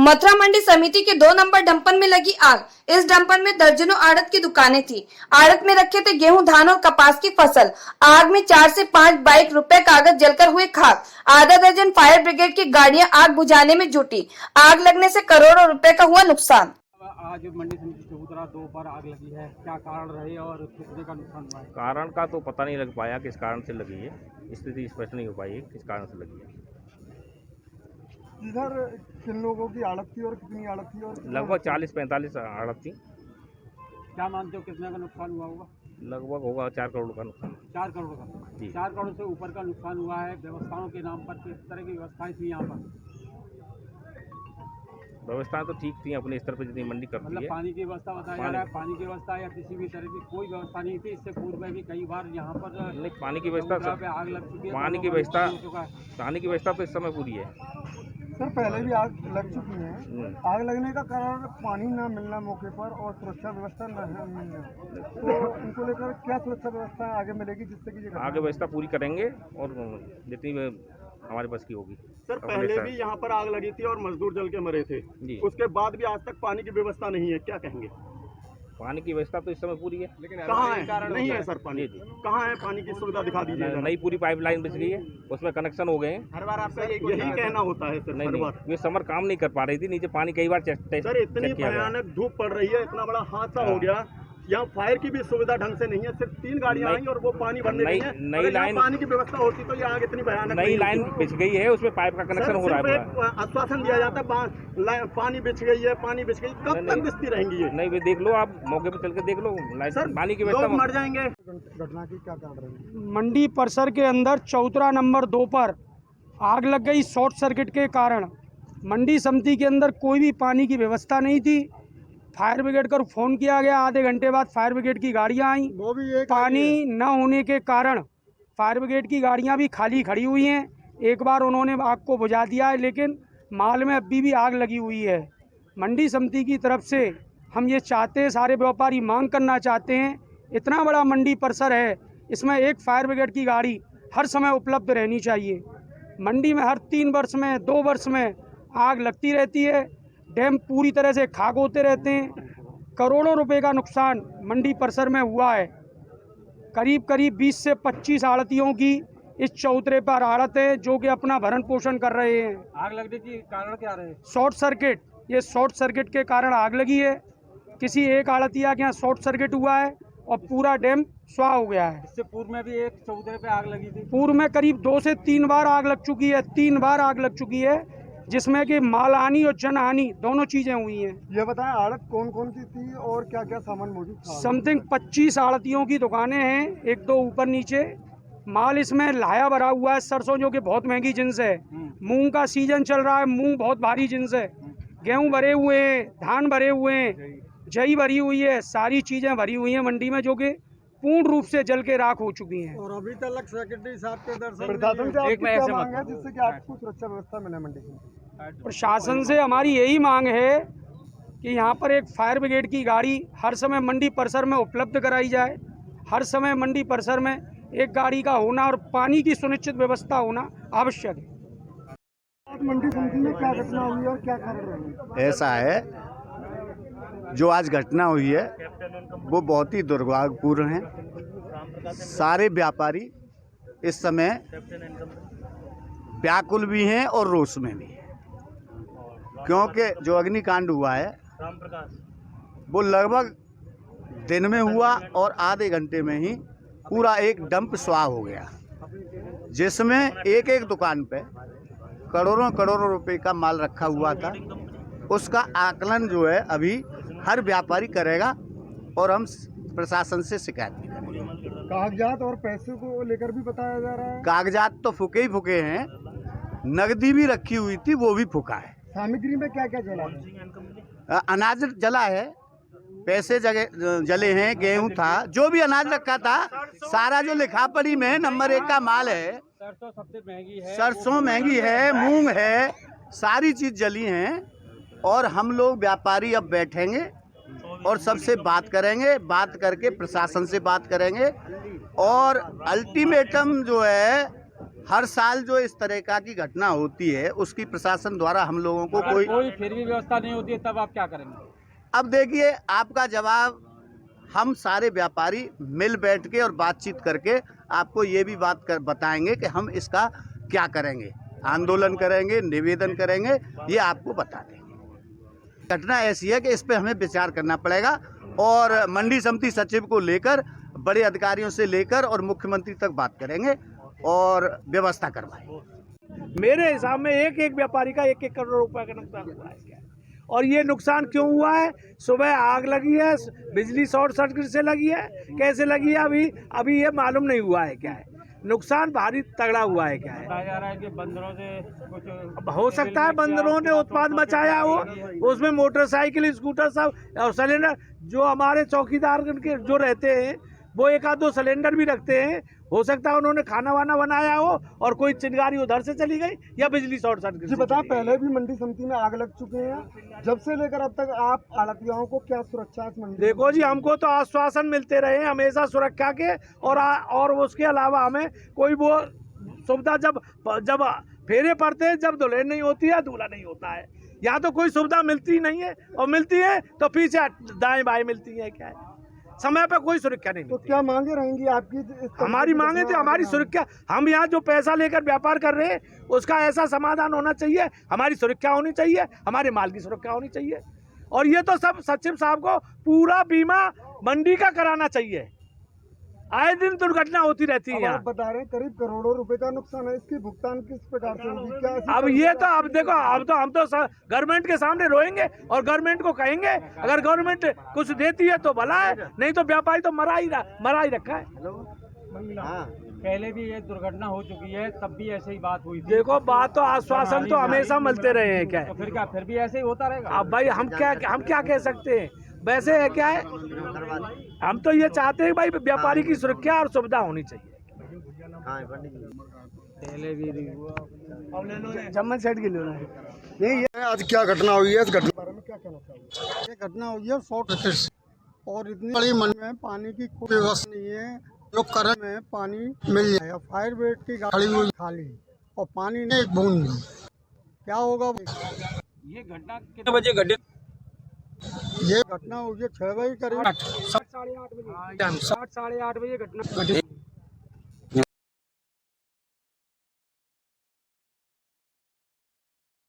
मथुरा मंडी समिति के 2 number dumper में लगी आग। इस डंपर में दर्जनों आड़त की दुकानें थी। आड़त में रखे थे गेहूं, धान और कपास की फसल। आग में 4 से 5 बाइक, रुपए, कागज जलकर हुए खाक। आधा दर्जन फायर ब्रिगेड की गाड़ियां आग बुझाने में जुटी। आग लगने से करोड़ों रुपए का हुआ नुकसान। आज मंडी समिति चबूतरा 2 पर आग लगी है, क्या कारण रहे और कितने का नुकसान हुआ है? कारण का तो पता नहीं लग पाया किस कारण से लगी है, स्थिति स्पष्ट नहीं हो पाई है किस कारण से लगी है। इधर किन लोगों की आड़त थी और कितनी आड़त थी? और लगभग 40-45 आड़त थी। क्या मानते हो कितने का नुकसान हुआ होगा? लगभग होगा 4 करोड़ का नुकसान। 4 करोड़ का जी। 4 करोड़ से ऊपर का नुकसान हुआ है। व्यवस्थाओं के नाम पर किस तरह की व्यवस्थाएं थी यहाँ पर? व्यवस्थाएं तो ठीक थी अपने स्तर पर जितनी मंडी करती मतलब है। पानी की व्यवस्था बताया जा रहा है, पानी की व्यवस्था या किसी भी तरह की कोई व्यवस्था नहीं थी। इससे पूर्व में भी कई बार यहाँ पर नहीं, पानी की व्यवस्था पे आग लग चुकी है। पानी की व्यवस्था तो इस समय पूरी है। सर पहले भी आग लग चुकी है। आग लगने का कारण पानी ना मिलना मौके पर और सुरक्षा व्यवस्था न मिलना, तो इनको लेकर क्या सुरक्षा व्यवस्था आगे मिलेगी जिससे कि आगे व्यवस्था पूरी करेंगे और जितनी हमारे बस की होगी। सर पहले भी यहाँ पर आग लगी थी और मजदूर जल के मरे थे, उसके बाद भी आज तक पानी की व्यवस्था नहीं है, क्या कहेंगे? पानी की व्यवस्था तो इस समय पूरी है, लेकिन कहाँ है? नहीं है सर पानी। कहाँ है पानी की सुविधा? दिखा दीजिए। नई पूरी पाइपलाइन बिछ गई है, उसमें कनेक्शन हो गए हैं। हर बार आपका यही कहना होता है सर? नहीं, ये समर काम नहीं कर पा रही थी, नीचे पानी कई बार सर इतनी भयानक धूप पड़ रही है, इतना बड़ा हादसा हो गया। यहाँ फायर की भी सुविधा ढंग से नहीं है, सिर्फ 3 गाड़ियाँ आई और वो पानी भरने नहीं है। नई लाइन पानी की व्यवस्था होती तो ये आग इतनी भयानक। नई लाइन बिछ गई है, उसमें पाइप का कनेक्शन हो रहा है। आश्वासन दिया जाता है पानी बिछ गई है, पानी बिछ गई, कब तक बिछती रहेंगी ये? नहीं, देख लो आप मौके पर चल के देख लो। सर पानी की व्यवस्था मर जाएंगे। घटना की क्या कारण रही? मंडी परिसर के अंदर चबूतरा नंबर 2 पर आग लग गई शॉर्ट सर्किट के कारण। मंडी समिति के अंदर कोई भी पानी की व्यवस्था नहीं थी। फायर ब्रिगेड को फ़ोन किया गया, आधे घंटे बाद फायर ब्रिगेड की गाड़ियां आई। वो भी एक पानी न होने के कारण फायर ब्रिगेड की गाड़ियां भी खाली खड़ी हुई हैं। एक बार उन्होंने आग को बुझा दिया है, लेकिन माल में अभी भी आग लगी हुई है। मंडी समिति की तरफ से हम ये चाहते हैं, सारे व्यापारी मांग करना चाहते हैं, इतना बड़ा मंडी परिसर है, इसमें एक फायर ब्रिगेड की गाड़ी हर समय उपलब्ध रहनी चाहिए। मंडी में हर 3 वर्ष में 2 वर्ष में आग लगती रहती है, डैम पूरी तरह से खाक होते रहते हैं। करोड़ों रुपए का नुकसान मंडी परिसर में हुआ है। करीब 20 से 25 आड़तियों की इस चौतरे पर आड़त है, जो कि अपना भरण पोषण कर रहे हैं। आग लगने के कारण क्या रहे? Short circuit. ये शॉर्ट सर्किट के कारण आग लगी है। किसी एक आड़तिया के यहाँ शॉर्ट सर्किट हुआ है और पूरा डैम स्वाह हो गया है। इससे पूर्व में भी एक चबूतरे पे आग लगी थी। पूर्व में करीब 2 से 3 बार आग लग चुकी है। 3 बार आग लग चुकी है, जिसमें कि माल हानि और जन हानि दोनों चीज़ें हुई हैं। ये बताएं आड़त कौन कौन सी थी और क्या क्या सामान मौजूद था? समथिंग 25 आड़तियों की दुकानें हैं, 1-2 ऊपर नीचे। माल इसमें लाया भरा हुआ है, सरसों जो कि बहुत महंगी जिन्स है। मूंग का सीजन चल रहा है, मूंग बहुत भारी जिन्स है। गेहूं भरे हुए हैं, धान भरे हुए हैं, जई भरी हुई है, सारी चीज़ें भरी हुई हैं मंडी में, जो कि पूर्ण रूप से जल के राख हो चुकी हैं। और अभी तक सेक्रेटरी साहब के दर्शन प्रशासन से आपकी क्या मांग है जिससे कि आपको सुरक्षा व्यवस्था मिले मंडी में? प्रशासन से हमारी यही मांग है कि यहाँ पर एक फायर ब्रिगेड की गाड़ी हर समय मंडी परिसर में उपलब्ध कराई जाए। हर समय मंडी परिसर में एक गाड़ी का होना और पानी की सुनिश्चित व्यवस्था होना आवश्यक है। मंडी समिति में क्या घटना हुई और क्या कारण रही? ऐसा है, जो आज घटना हुई है वो बहुत ही दुर्भाग्यपूर्ण है। सारे व्यापारी इस समय व्याकुल भी हैं और रोष में भी हैं, क्योंकि जो अग्निकांड हुआ है वो लगभग दिन में हुआ और आधे घंटे में ही पूरा एक डंप स्वाह हो गया, जिसमें एक दुकान पे करोड़ों रुपए का माल रखा हुआ था। उसका आकलन जो है अभी हर व्यापारी करेगा और हम प्रशासन से शिकायत भी करेंगे। कागजात और पैसे को लेकर भी बताया जा रहा है। कागजात तो फूके ही फूके हैं, नगदी भी रखी हुई थी वो भी फूका है। सामग्री में क्या क्या जला है? अनाज जला है, पैसे जले हैं, गेहूं था, जो भी अनाज रखा था सारा जो लिखापड़ी में नंबर 1 का माल है। सरसों सबसे महंगी है, सरसों महंगी है, मूंग है, सारी चीज जली हैं। और हम लोग व्यापारी अब बैठेंगे और सबसे बात करेंगे, बात करके प्रशासन से बात करेंगे और अल्टीमेटम जो है हर साल जो इस तरह की घटना होती है उसकी प्रशासन द्वारा हम लोगों को कोई फिर भी व्यवस्था नहीं होती है, तब आप क्या करेंगे? अब देखिए, आपका जवाब हम सारे व्यापारी मिल बैठ के और बातचीत करके आपको ये भी बताएंगे कि हम इसका क्या करेंगे, आंदोलन करेंगे, निवेदन करेंगे, ये आपको बता देंगे। घटना ऐसी है कि इस पे हमें विचार करना पड़ेगा और मंडी समिति सचिव को लेकर, बड़े अधिकारियों से लेकर और मुख्यमंत्री तक बात करेंगे और व्यवस्था करवाएंगे। मेरे हिसाब में एक व्यापारी का 1-1 करोड़ रुपए का नुकसान हुआ है क्या? और ये नुकसान क्यों हुआ है? सुबह आग लगी है, बिजली शॉर्ट सर्किट से लगी है, कैसे लगी है अभी ये मालूम नहीं हुआ है क्या है। नुकसान भारी तगड़ा हुआ है क्या है? बताया जा रहा है कि बंदरों से कुछ हो सकता है बंदरों ने उत्पाद मचाया हो, उसमें मोटरसाइकिल, स्कूटर सब और सिलेंडर, जो हमारे चौकीदार के जो रहते हैं वो 1-2 सिलेंडर भी रखते हैं। हो सकता है उन्होंने खाना वाना बनाया हो और कोई चिंगारी उधर से चली गई या बिजली शॉर्ट सर्किट जी बताएं, पहले भी मंडी समिति में आग लग चुके हैं, जब से लेकर अब तक आप आड़तियों को क्या सुरक्षा है इस मंडी? देखो जी, हमको तो आश्वासन मिलते रहे हमेशा सुरक्षा के, और उसके अलावा हमें कोई वो सुविधा जब फेरे पड़ते हैं, जब दुल्हन नहीं होती है, दूल्हा नहीं होता है, यहाँ तो कोई सुविधा मिलती नहीं है, और मिलती है तो पीछे दाएं बाएं मिलती है। क्या है, समय पर कोई सुरक्षा नहीं तो मिलती। क्या मांगे रहेंगी आपकी? हमारी मांगे तो हमारी सुरक्षा, हम यहाँ जो पैसा लेकर व्यापार कर रहे हैं उसका ऐसा समाधान होना चाहिए, हमारी सुरक्षा होनी चाहिए, हमारे माल की सुरक्षा होनी चाहिए। और ये तो सब सचिव साहब को पूरा बीमा मंडी का कराना चाहिए। आए दिन दुर्घटना होती रहती है। आप बता रहे हैं करीब करोड़ों रुपए का नुकसान है, इसकी भुगतान किस प्रकार से होगी? क्या अब ये तो अब देखो, हम तो गवर्नमेंट के सामने रोएंगे और गवर्नमेंट को कहेंगे, अगर गवर्नमेंट कुछ देती है तो भला है, नहीं तो व्यापारी तो मरा ही रखा है। पहले भी ये दुर्घटना हो चुकी है, तब भी ऐसे ही बात हुई थी। देखो, बात तो आश्वासन तो हमेशा मिलते रहे हैं। क्या है, तो फिर भी ऐसे ही होता रहेगा? अब भाई हम क्या कह सकते हैं? वैसे है क्या है, हम तो ये चाहते हैं भाई व्यापारी की सुरक्षा और सुविधा होनी चाहिए। पहले भी जम्मन सेट के लिए नहीं, ये आज क्या घटना हुई है, इस घटना के बारे में क्या कहना चाहिए? ये घटना हुई है शॉर्ट सर्किट, और इतनी बड़ी मंडी में पानी की कोई व्यवस्था नहीं है, जो करंट में पानी मिल जाएगा। फायर ब्रिगेड की गाड़ी हुई खाली और पानी नहीं, एक बूंद नहीं, क्या होगा? ये घटना कितने बजे घटी? ये घटना हुई है 6 बजे करीब, 8:30 बजे घटना घटी।